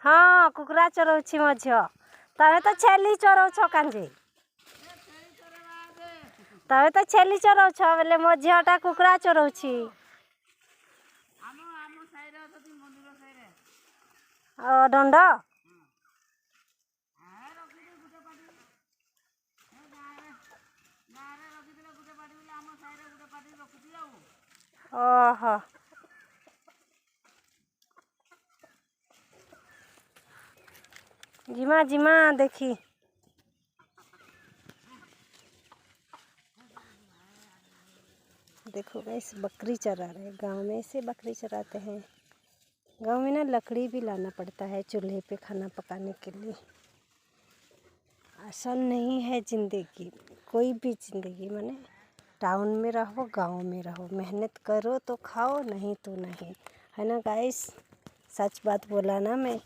हाँ कुकुरा चराउछि मो झियो तमे तो छेली चराउछ कांजी तमे तो छेली चराउछ बेले मो झियोटा कुकुरा चराउछि दंड ओहो जिमा जिमा देखी देखो गाइस बकरी चरा रहे गांव में से बकरी चराते हैं। गांव में ना लकड़ी भी लाना पड़ता है चूल्हे पे खाना पकाने के लिए। आसान नहीं है ज़िंदगी, कोई भी ज़िंदगी माने टाउन में रहो गांव में रहो, मेहनत करो तो खाओ नहीं तो नहीं, है ना गाइस। सच बात बोला ना मैं।